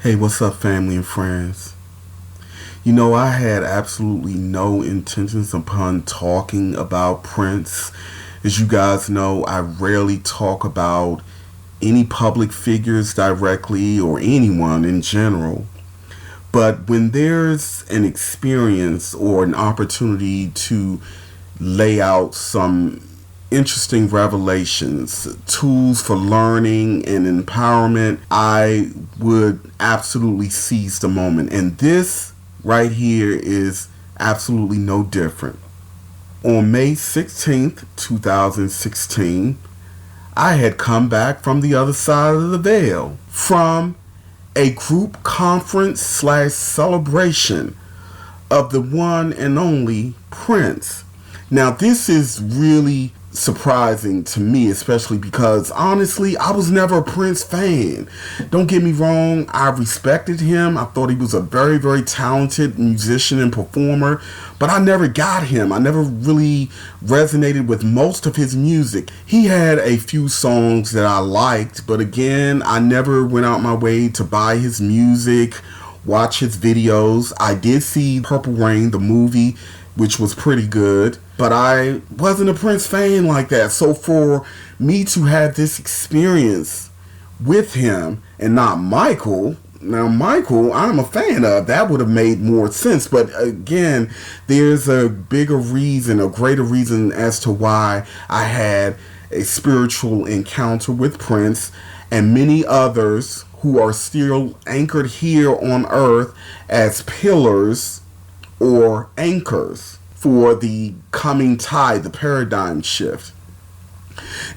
Hey, what's up, family and friends? You know, I had absolutely no intentions upon talking about Prince. As you guys know, I rarely talk about any public figures directly or anyone in general. But when there's an experience or an opportunity to lay out some interesting revelations, tools for learning and empowerment, I would absolutely seize the moment. And this right here is absolutely no different. On May 16th, 2016, I had come back from the other side of the veil from a group conference slash celebration of the one and only Prince. Now, this is really surprising to me, especially because honestly, I was never a Prince fan. Don't get me wrong, I respected him. I thought he was a very, very talented musician and performer, but I never got him. I never really resonated with most of his music. He had a few songs that I liked, but again, I never went out my way to buy his music, watch his videos. I did see Purple Rain, the movie, which was pretty good, but I wasn't a Prince fan like that. So for me to have this experience with him and not Michael, now Michael I'm a fan of, that would have made more sense. But again, there's a bigger reason, a greater reason as to why I had a spiritual encounter with Prince and many others who are still anchored here on earth as pillars or anchors for the coming tide, the paradigm shift.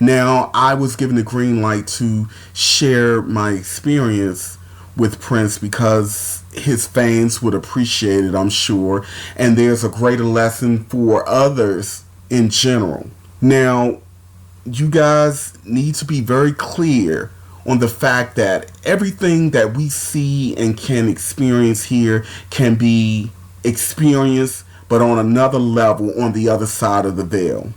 Now, I was given the green light to share my experience with Prince because his fans would appreciate it, I'm sure, and there's a greater lesson for others in general. Now, you guys need to be very clear on the fact that everything that we see and can experience here can be experienced, but on another level on the other side of the veil.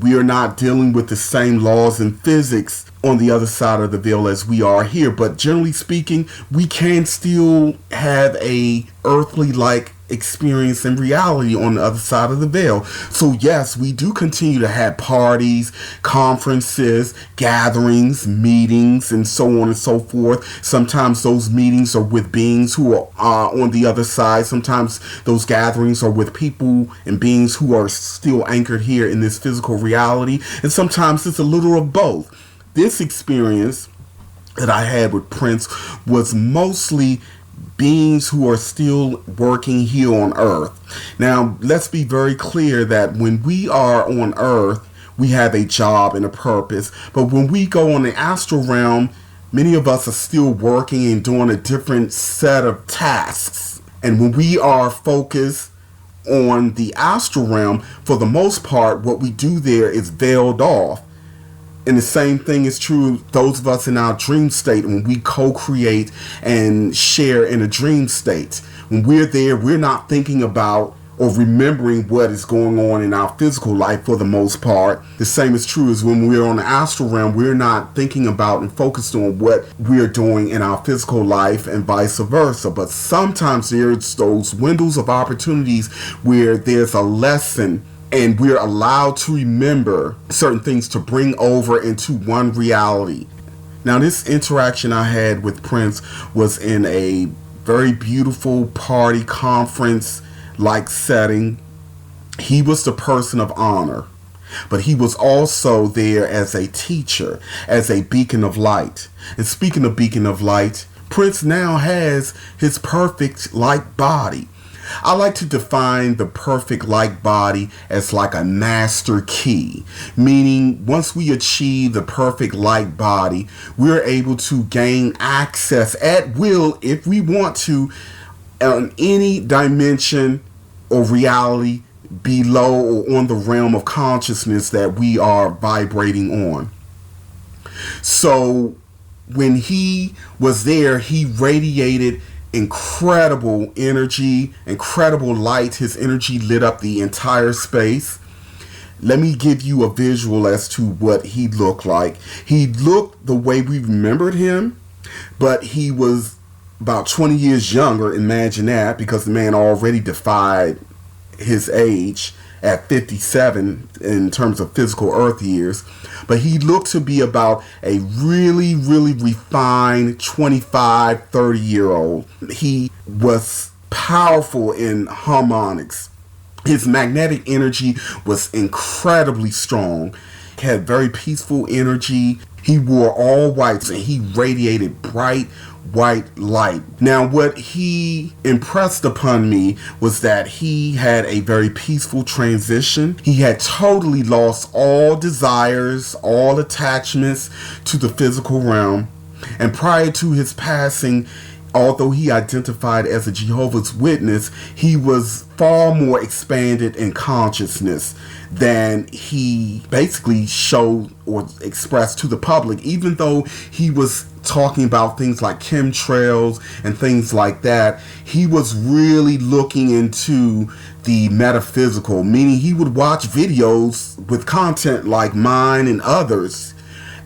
We are not dealing with the same laws in physics on the other side of the veil as we are here, but generally speaking, we can still have a earthly like experience and reality on the other side of the veil. So yes, we do continue to have parties, conferences, gatherings, meetings, and so on and so forth. Sometimes those meetings are with beings who are on the other side. Sometimes those gatherings are with people and beings who are still anchored here in this physical reality. And sometimes it's a little of both. This experience that I had with Prince was mostly beings who are still working here on earth. Now, let's be very clear that when we are on earth, we have a job and a purpose. But when we go on the astral realm, many of us are still working and doing a different set of tasks. And when we are focused on the astral realm, for the most part, what we do there is veiled off. And the same thing is true of those of us in our dream state when we co-create and share in a dream state. When we're there, we're not thinking about or remembering what is going on in our physical life for the most part. The same is true as when we're on the astral realm, we're not thinking about and focused on what we're doing in our physical life and vice versa. But sometimes there's those windows of opportunities where there's a lesson and we're allowed to remember certain things to bring over into one reality. Now, this interaction I had with Prince was in a very beautiful party conference like setting. He was the person of honor, but he was also there as a teacher, as a beacon of light. And speaking of beacon of light, Prince now has his perfect light body. I like to define the perfect light body as like a master key, meaning once we achieve the perfect light body, we're able to gain access at will, if we want to, on any dimension or reality below or on the realm of consciousness that we are vibrating on. So when he was there, he radiated incredible energy, incredible light. His energy lit up the entire space. Let me give you a visual as to what he looked like. He looked the way we remembered him, but he was about 20 years younger. Imagine that, because the man already defied his age at 57 in terms of physical earth years. But he looked to be about a really, really refined 25, 30-year-old. He was powerful in harmonics. His magnetic energy was incredibly strong. He had very peaceful energy. He wore all whites and he radiated bright white light. Now, what he impressed upon me was that he had a very peaceful transition. He had totally lost all desires, all attachments to the physical realm. And prior to his passing, although he identified as a Jehovah's Witness, he was far more expanded in consciousness than he basically showed or expressed to the public, even though he was talking about things like chemtrails and things like that. He was really looking into the metaphysical, meaning he would watch videos with content like mine and others,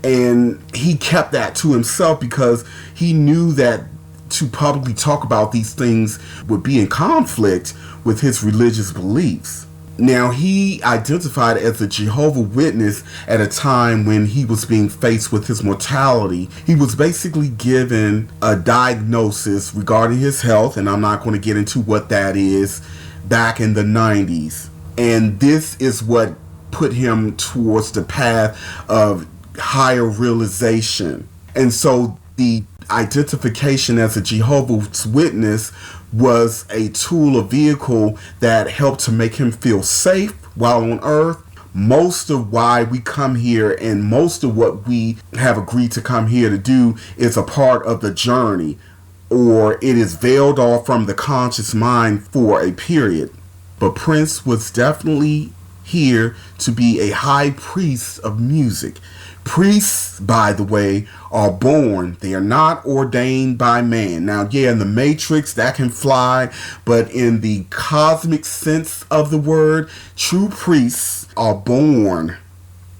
and he kept that to himself because he knew that to publicly talk about these things would be in conflict with his religious beliefs. Now, he identified as a Jehovah's Witness at a time when he was being faced with his mortality. He was basically given a diagnosis regarding his health, and I'm not going to get into what that is, back in the 90s. And this is what put him towards the path of higher realization. And so the identification as a Jehovah's Witness was a tool, a vehicle that helped to make him feel safe while on earth. Most of why we come here and most of what we have agreed to come here to do is a part of the journey, or it is veiled off from the conscious mind for a period. But Prince was definitely here to be a high priest of music. Priests, by the way, are born. They are not ordained by man. Now, yeah, in the Matrix, that can fly, but in the cosmic sense of the word, true priests are born.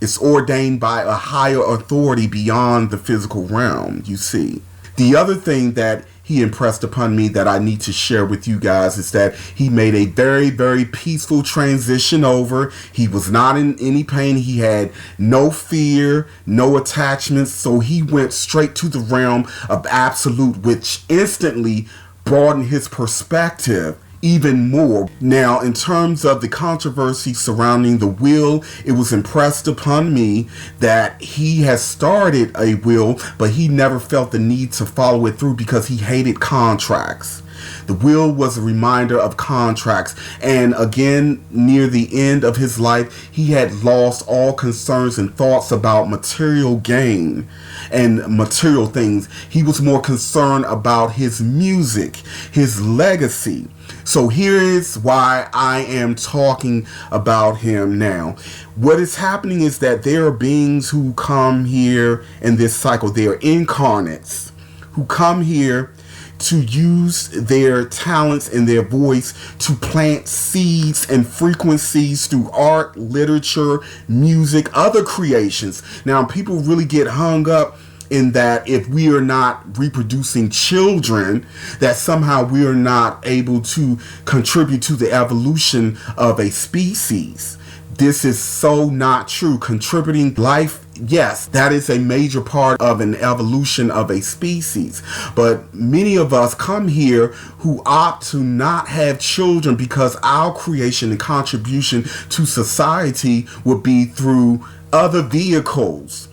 It's ordained by a higher authority beyond the physical realm, you see. The other thing that he impressed upon me that I need to share with you guys is that he made a very, very peaceful transition over. He was not in any pain. He had no fear, no attachments. So he went straight to the realm of absolute, which instantly broadened his perspective even more. Now, in terms of the controversy surrounding the will, it was impressed upon me that he has started a will, but he never felt the need to follow it through because he hated contracts. The will was a reminder of contracts. And again, near the end of his life, he had lost all concerns and thoughts about material gain and material things. He was more concerned about his music, his legacy. So here is why I am talking about him now. What is happening is that there are beings who come here in this cycle. They are incarnates who come here to use their talents and their voice to plant seeds and frequencies through art, literature, music, other creations. Now, people really get hung up in that if we are not reproducing children, that somehow we are not able to contribute to the evolution of a species. This is so not true. Contributing life, yes, that is a major part of an evolution of a species. But many of us come here who opt to not have children because our creation and contribution to society would be through other vehicles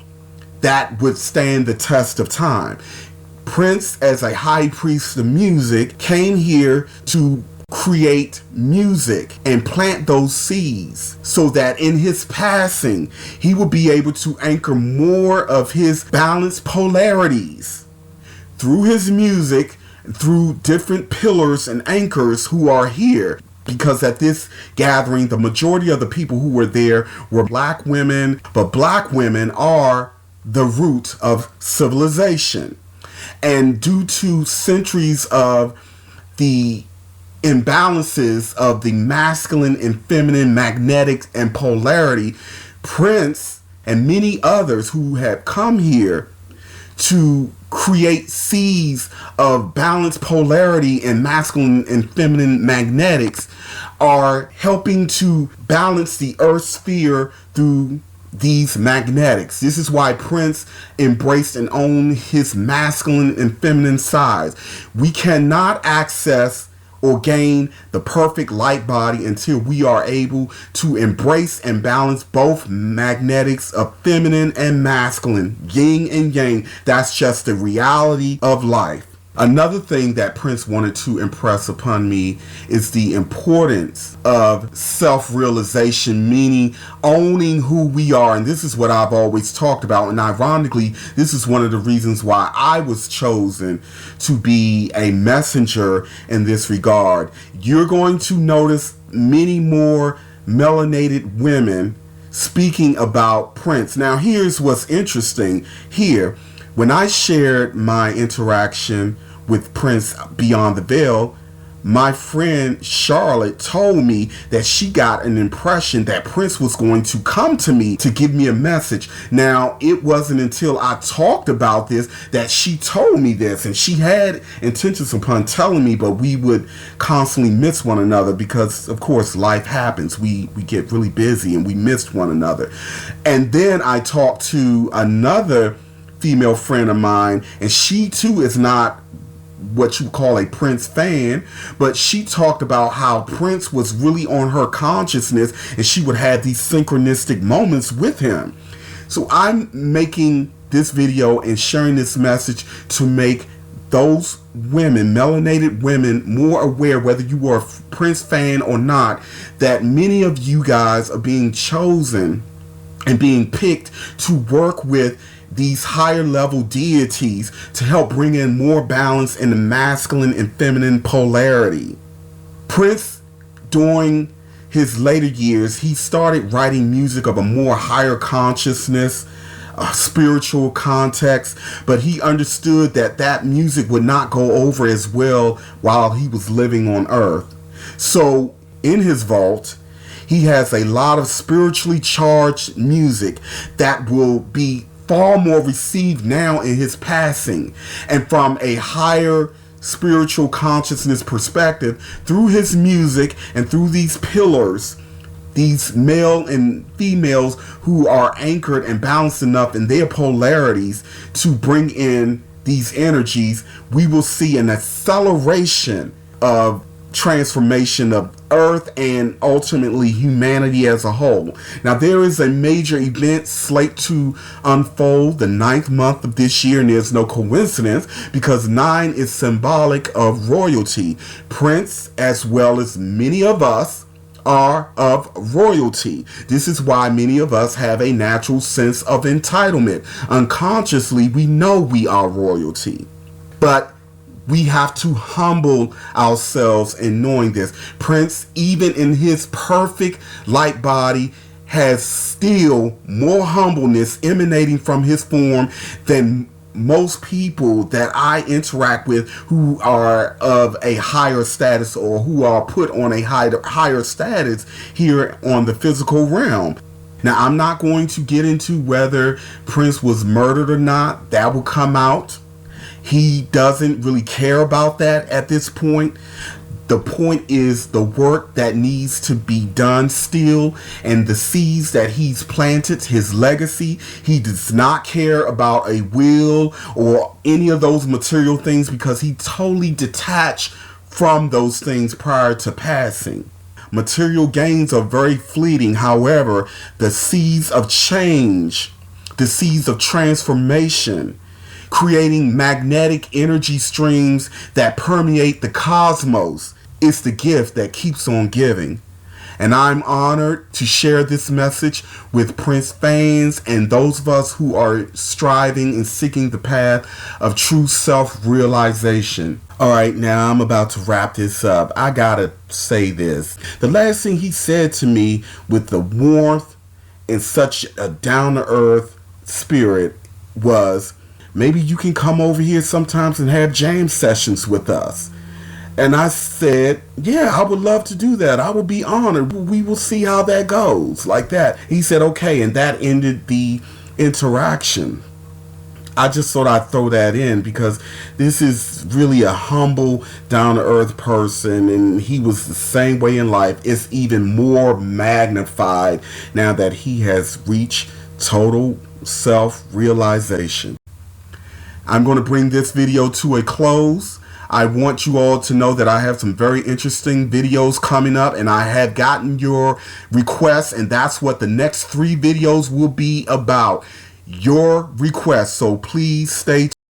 that would stand the test of time. Prince, as a high priest of music, came here to create music and plant those seeds so that in his passing, he will be able to anchor more of his balanced polarities through his music, through different pillars and anchors who are here. Because at this gathering, the majority of the people who were there were black women, but black women are the root of civilization. And due to centuries of the imbalances of the masculine and feminine, magnetic and polarity, Prince and many others who have come here to create seeds of balanced polarity and masculine and feminine magnetics, are helping to balance the earth sphere through these magnetics. This is why Prince embraced and owned his masculine and feminine sides. We cannot access or gain the perfect light body until we are able to embrace and balance both magnetics of feminine and masculine, yin and yang. That's just the reality of life. Another thing that Prince wanted to impress upon me is the importance of self-realization, meaning owning who we are. And this is what I've always talked about. And ironically, this is one of the reasons why I was chosen to be a messenger in this regard. You're going to notice many more melanated women speaking about Prince. Now, here's what's interesting here. When I shared my interaction with Prince Beyond the Veil, my friend Charlotte told me that she got an impression that Prince was going to come to me to give me a message. Now, it wasn't until I talked about this that she told me this, and she had intentions upon telling me, but we would constantly miss one another because, of course, life happens. We get really busy and we missed one another. And then I talked to another female friend of mine, and she too is not what you call a Prince fan, but she talked about how Prince was really on her consciousness and she would have these synchronistic moments with him. So I'm making this video and sharing this message to make those women, melanated women, more aware, whether you are a Prince fan or not, that many of you guys are being chosen and being picked to work with these higher level deities to help bring in more balance in the masculine and feminine polarity. Prince, during his later years, he started writing music of a more higher consciousness, a spiritual context, but he understood that that music would not go over as well while he was living on earth. So in his vault, he has a lot of spiritually charged music that will be far more received now in his passing. And from a higher spiritual consciousness perspective, through his music and through these pillars, these male and females who are anchored and balanced enough in their polarities to bring in these energies, we will see an acceleration of transformation of earth and ultimately humanity as a whole. Now, there is a major event slate to unfold the 9th month of this year, and there's no coincidence because 9 is symbolic of royalty. Prince, as well as many of us, are of royalty. This is why many of us have a natural sense of entitlement. Unconsciously, we know we are royalty, but we have to humble ourselves in knowing this. Prince, even in his perfect light body, has still more humbleness emanating from his form than most people that I interact with who are of a higher status or who are put on a higher status here on the physical realm. Now, I'm not going to get into whether Prince was murdered or not. That will come out. He doesn't really care about that at this point. The point is the work that needs to be done still and the seeds that he's planted, his legacy. He does not care about a will or any of those material things because he totally detached from those things prior to passing. Material gains are very fleeting. However, the seeds of change, the seeds of transformation, creating magnetic energy streams that permeate the cosmos, is the gift that keeps on giving. And I'm honored to share this message with Prince fans and those of us who are striving and seeking the path of true self-realization. Alright, now I'm about to wrap this up. I gotta say this. The last thing he said to me with the warmth and such a down-to-earth spirit was, maybe you can come over here sometimes and have jam sessions with us. And I said, yeah, I would love to do that. I would be honored. We will see how that goes. Like that. He said, okay. And that ended the interaction. I just thought I'd throw that in because this is really a humble, down-to-earth person, and he was the same way in life. It's even more magnified now that he has reached total self-realization. I'm going to bring this video to a close. I want you all to know that I have some very interesting videos coming up, and I have gotten your requests, and that's what the next 3 videos will be about. Your requests. So please stay